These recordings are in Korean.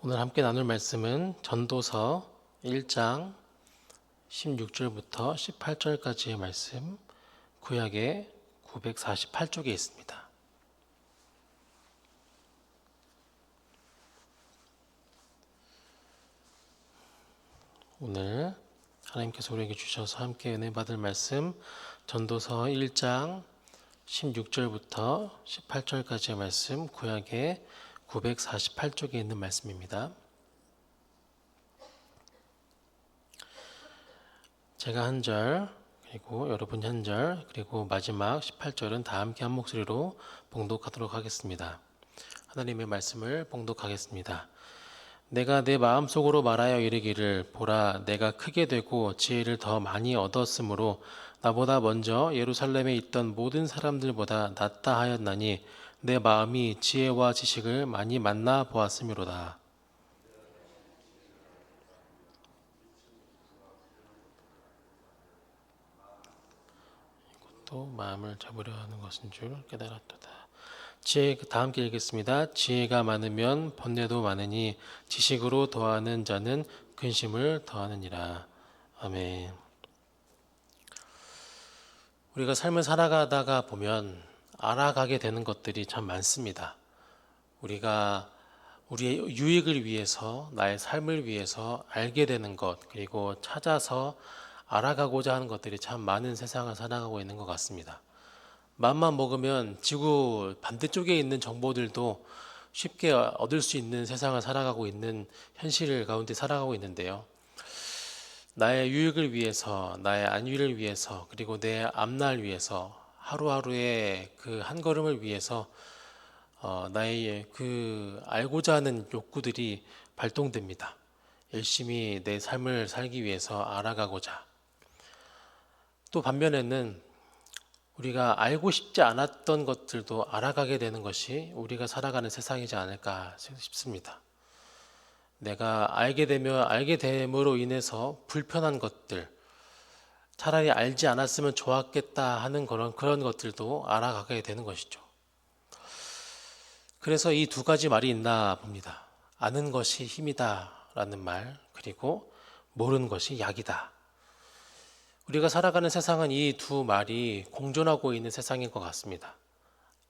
오늘 함께 나눌 말씀은 전도서 1장 16절부터 18절까지의 말씀, 구약의 948쪽에 있습니다. 오늘 하나님께서 우리에게 주셔서 함께 은혜 받을 말씀, 전도서 1장 16절부터 18절까지의 말씀, 구약의 948쪽에 있는 말씀입니다. 제가 한 절, 그리고 여러분이 한 절, 그리고 마지막 18절은 다 함께 한 목소리로 봉독하도록 하겠습니다. 하나님의 말씀을 봉독하겠습니다. 내가 내 마음속으로 말하여 이르기를 보라, 내가 크게 되고 지혜를 더 많이 얻었으므로 나보다 먼저 예루살렘에 있던 모든 사람들보다 낫다 하였나니 내 마음이 지혜와 지식을 많이 만나 보았음이로다. 또 마음을 잡으려 하는 것인 줄 깨달았도다. 지혜, 다 함께 읽겠습니다. 지혜가 많으면 번뇌도 많으니 지식으로 더하는 자는 근심을 더하느니라. 아멘. 우리가 삶을 살아가다가 보면 알아가게 되는 것들이 참 많습니다. 우리가 우리의 유익을 위해서, 나의 삶을 위해서 알게 되는 것, 그리고 찾아서 알아가고자 하는 것들이 참 많은 세상을 살아가고 있는 것 같습니다. 마음만 먹으면 지구 반대쪽에 있는 정보들도 쉽게 얻을 수 있는 세상을 살아가고 있는 현실 가운데 살아가고 있는데요. 나의 유익을 위해서, 나의 안위를 위해서, 그리고 내 앞날 위해서, 하루하루의 그 한 걸음을 위해서 나의 그 알고자 하는 욕구들이 발동됩니다. 열심히 내 삶을 살기 위해서 알아가고자. 또 반면에는 우리가 알고 싶지 않았던 것들도 알아가게 되는 것이 우리가 살아가는 세상이지 않을까 싶습니다. 내가 알게 됨으로 인해서 불편한 것들, 차라리 알지 않았으면 좋았겠다 하는 그런 것들도 알아가게 되는 것이죠. 그래서 이 두 가지 말이 있나 봅니다. 아는 것이 힘이다 라는 말, 그리고 모르는 것이 약이다. 우리가 살아가는 세상은 이 두 말이 공존하고 있는 세상인 것 같습니다.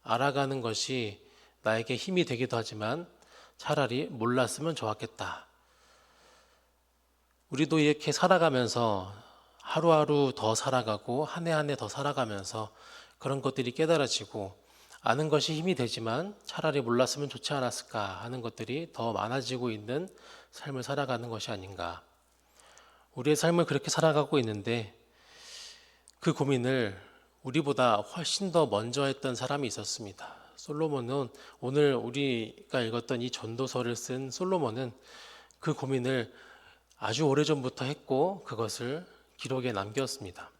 알아가는 것이 나에게 힘이 되기도 하지만 차라리 몰랐으면 좋았겠다. 우리도 이렇게 살아가면서 하루하루 더 살아가고 한 해 한 해 더 살아가면서 그런 것들이 깨달아지고 아는 것이 힘이 되지만 차라리 몰랐으면 좋지 않았을까 하는 것들이 더 많아지고 있는 삶을 살아가는 것이 아닌가. 우리의 삶을 그렇게 살아가고 있는데 그 고민을 우리보다 훨씬 더 먼저 했던 사람이 있었습니다. 솔로몬은 오늘 우리가 읽었던 이 전도서를 쓴 솔로몬은 그 고민을 아주 오래전부터 했고 그것을 기록에 남겼습니다.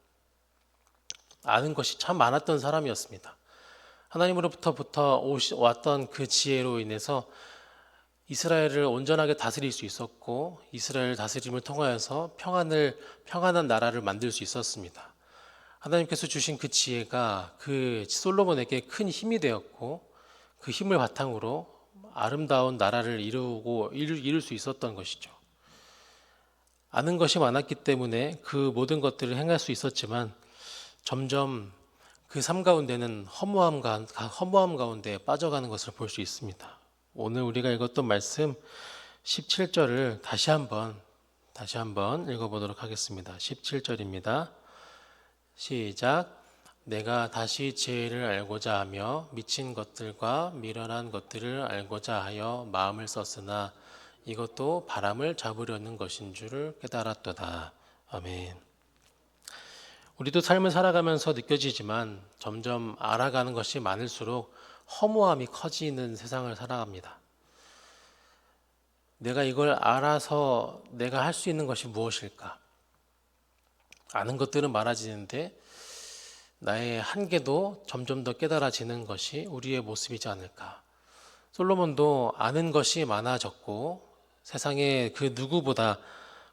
아는 것이 참 많았던 사람이었습니다. 하나님으로부터 왔던 그 지혜로 인해서 이스라엘을 온전하게 다스릴 수 있었고 이스라엘 다스림을 통하여서 평안한 나라를 만들 수 있었습니다. 하나님께서 주신 그 지혜가 그 솔로몬에게 큰 힘이 되었고 그 힘을 바탕으로 아름다운 나라를 이룰 수 있었던 것이죠. 아는 것이 많았기 때문에 그 모든 것들을 행할 수 있었지만 점점 그 삶 가운데는 허무함 가운데 빠져가는 것을 볼 수 있습니다. 오늘 우리가 읽었던 말씀 17절을 다시 한번 읽어보도록 하겠습니다. 17절입니다. 시작. 내가 다시 지혜를 알고자 하며 미친 것들과 미련한 것들을 알고자 하여 마음을 썼으나 이것도 바람을 잡으려는 것인 줄을 깨달았도다. 아멘. 우리도 삶을 살아가면서 느껴지지만 점점 알아가는 것이 많을수록 허무함이 커지는 세상을 살아갑니다. 내가 이걸 알아서 내가 할 수 있는 것이 무엇일까? 아는 것들은 많아지는데 나의 한계도 점점 더 깨달아지는 것이 우리의 모습이지 않을까. 솔로몬도 아는 것이 많아졌고 세상에 그 누구보다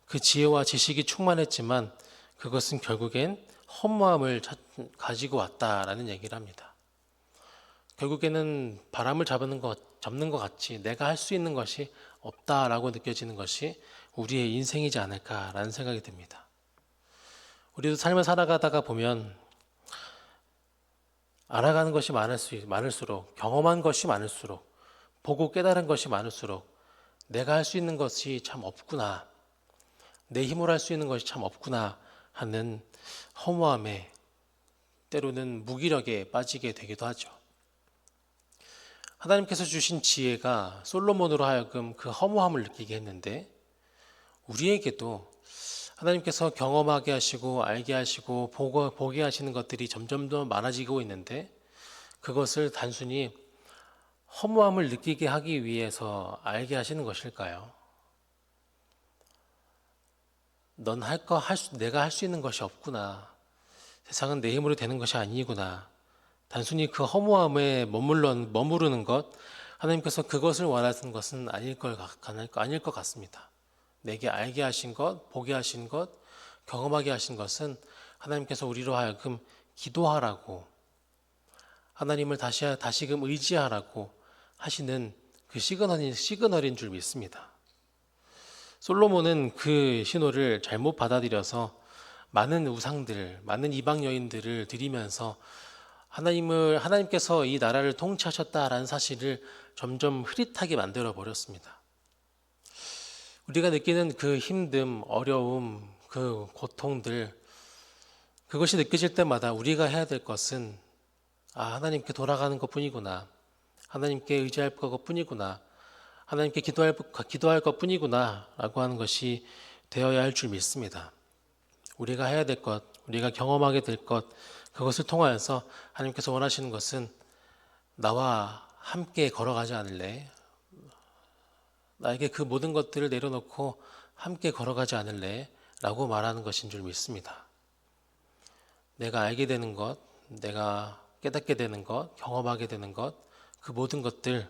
그 지혜와 지식이 충만했지만 그것은 결국엔 허무함을 가지고 왔다라는 얘기를 합니다. 결국에는 바람을 잡는 것 접는 것 같이 내가 할 수 있는 것이 없다라고 느껴지는 것이 우리의 인생이지 않을까라는 생각이 듭니다. 우리도 삶을 살아가다가 보면 알아가는 것이 많을수록, 경험한 것이 많을수록, 보고 깨달은 것이 많을수록 내가 할 수 있는 것이 참 없구나, 내 힘으로 할 수 있는 것이 참 없구나 하는 허무함에, 때로는 무기력에 빠지게 되기도 하죠. 하나님께서 주신 지혜가 솔로몬으로 하여금 그 허무함을 느끼게 했는데, 우리에게도 하나님께서 경험하게 하시고 알게 하시고 보게 하시는 것들이 점점 더 많아지고 있는데, 그것을 단순히 허무함을 느끼게 하기 위해서 알게 하시는 것일까요? 내가 할 수 있는 것이 없구나. 세상은 내 힘으로 되는 것이 아니구나. 단순히 그 허무함에 머무르는 것, 하나님께서 그것을 원하시는 것은 아닐 것 같습니다. 내게 알게 하신 것, 보게 하신 것, 경험하게 하신 것은 하나님께서 우리로 하여금 기도하라고, 하나님을 다시금 의지하라고 하시는 그 시그널인 줄 믿습니다. 솔로몬은 그 신호를 잘못 받아들여서 많은 우상들, 많은 이방 여인들을 드리면서 하나님께서 이 나라를 통치하셨다라는 사실을 점점 흐릿하게 만들어 버렸습니다. 우리가 느끼는 그 힘듦, 어려움, 그 고통들, 그것이 느껴질 때마다 우리가 해야 될 것은 하나님께 돌아가는 것 뿐이구나, 하나님께 의지할 것 뿐이구나, 하나님께 기도할 것 뿐이구나 라고 하는 것이 되어야 할 줄 믿습니다. 우리가 해야 될 것, 우리가 경험하게 될 것, 그것을 통하여서 하나님께서 원하시는 것은 나와 함께 걸어가지 않을래? 나에게 그 모든 것들을 내려놓고 함께 걸어가지 않을래? 라고 말하는 것인 줄 믿습니다. 내가 알게 되는 것, 내가 깨닫게 되는 것, 경험하게 되는 것, 그 모든 것들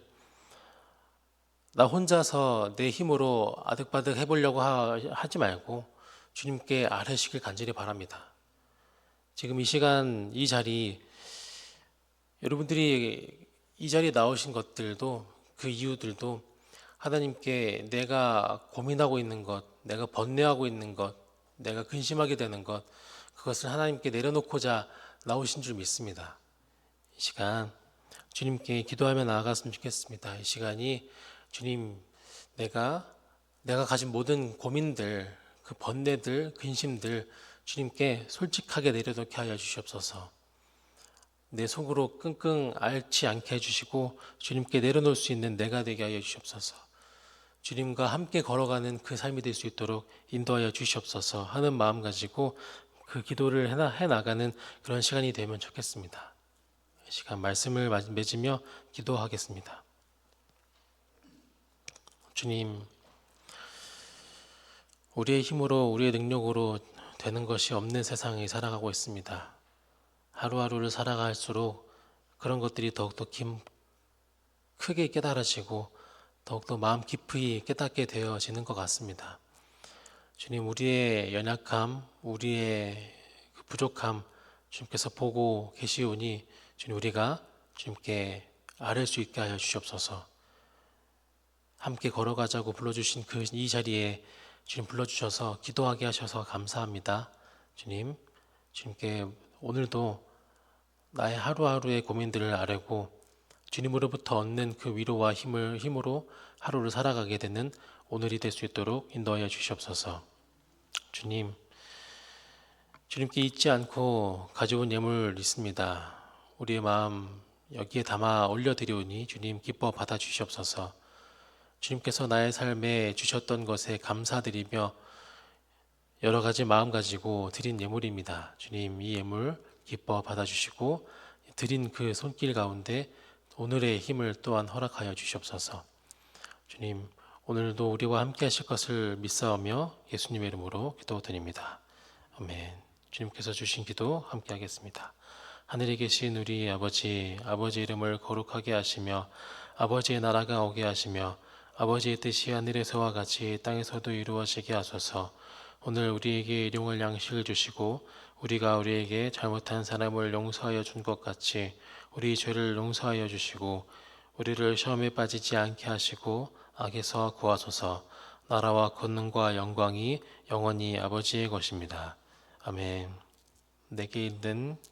나 혼자서 내 힘으로 아득바득 해보려고 하지 말고 주님께 아뢰시길 간절히 바랍니다. 지금 이 시간 이 자리, 여러분들이 이 자리에 나오신 것들도, 그 이유들도 하나님께 내가 고민하고 있는 것, 내가 번뇌하고 있는 것, 내가 근심하게 되는 것, 그것을 하나님께 내려놓고자 나오신 줄 믿습니다. 이 시간 주님께 기도하며 나아갔으면 좋겠습니다. 이 시간이 주님, 내가 가진 모든 고민들, 그 번뇌들, 근심들 주님께 솔직하게 내려놓게 하여 주시옵소서. 내 속으로 끙끙 앓지 않게 해주시고 주님께 내려놓을 수 있는 내가 되게 하여 주시옵소서. 주님과 함께 걸어가는 그 삶이 될 수 있도록 인도하여 주시옵소서 하는 마음 가지고 그 기도를 해나가는 그런 시간이 되면 좋겠습니다. 이 시간 말씀을 맺으며 기도하겠습니다. 주님, 우리의 힘으로, 우리의 능력으로 되는 것이 없는 세상에 살아가고 있습니다. 하루하루를 살아갈수록 그런 것들이 더욱더 크게 깨달아지고 더욱더 마음 깊이 깨닫게 되어지는 것 같습니다. 주님, 우리의 연약함, 우리의 그 부족함 주님께서 보고 계시오니 주님, 우리가 주님께 아뢰 수 있게 하여 주시옵소서. 함께 걸어가자고 불러주신 그 이 자리에 주님 불러주셔서 기도하게 하셔서 감사합니다. 주님께 오늘도 나의 하루하루의 고민들을 아뢰고 주님으로부터 얻는 그 위로와 힘으로 하루를 살아가게 되는 오늘이 될 수 있도록 인도하여 주시옵소서. 주님께 잊지 않고 가져온 예물 있습니다. 우리의 마음 여기에 담아 올려드리오니 주님 기뻐 받아 주시옵소서. 주님께서 나의 삶에 주셨던 것에 감사드리며 여러 가지 마음 가지고 드린 예물입니다. 주님, 이 예물 기뻐 받아주시고 드린 그 손길 가운데 오늘의 힘을 또한 허락하여 주시옵소서. 주님, 오늘도 우리와 함께 하실 것을 믿사오며 예수님의 이름으로 기도드립니다. 아멘. 주님께서 주신 기도 함께 하겠습니다. 하늘에 계신 우리 아버지 이름을 거룩하게 하시며 아버지의 나라가 오게 하시며 아버지의 뜻이 하늘에서와 같이 땅에서도 이루어지게 하소서. 오늘 우리에게 일용할 양식을 주시고 우리가 우리에게 잘못한 사람을 용서하여 준 것 같이 우리 죄를 용서하여 주시고 우리를 시험에 빠지지 않게 하시고 악에서 구하소서. 나라와 권능과 영광이 영원히 아버지의 것입니다. 아멘. 내게 있는